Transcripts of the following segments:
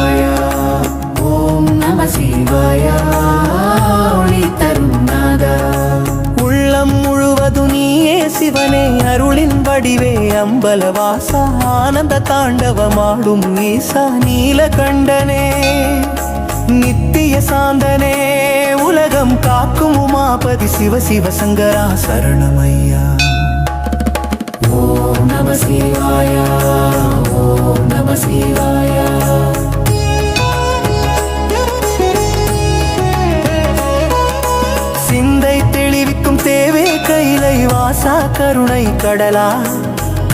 சிவாய ஓம் நம சிவாய ஒளி தரும் நாதா. உள்ளம் முழுவதும் நீயே சிவனே அருளின் வடிவே அம்பலவாசா ஆனந்த தாண்டவமாடும் ஈசா நீலகண்டனே நித்திய சாந்தனே உலகம் காக்கும் உமாபதி சிவ சிவ சங்கரா சரணமையா. ஓம் நம சிவாய ஓம் நம சிவாய. சிந்தை தெளிவிக்கும் தேவே கைலை வாசா கருணை கடலா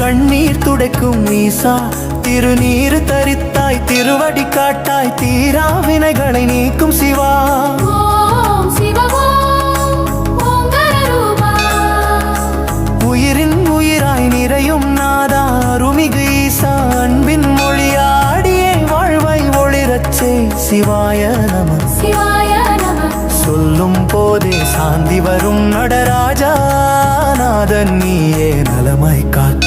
கண்ணீர் துடைக்கும் ஈசா திருநீர் தரித்தாய் திருவடி காட்டாய் தீரா வினைகளை நீக்கும் சிவா. உயிரின் உயிராய் நிறையும் நாதா அருமிகு ஈசா அன்பின் மொழியாடியே வாழ்வாய் ஒளிரச்சே சிவாய நம சிவாய நம. சொல்லும் போதே சாந்தி வரும் நடராஜா நாதன் நீயே நலமாய் காத்து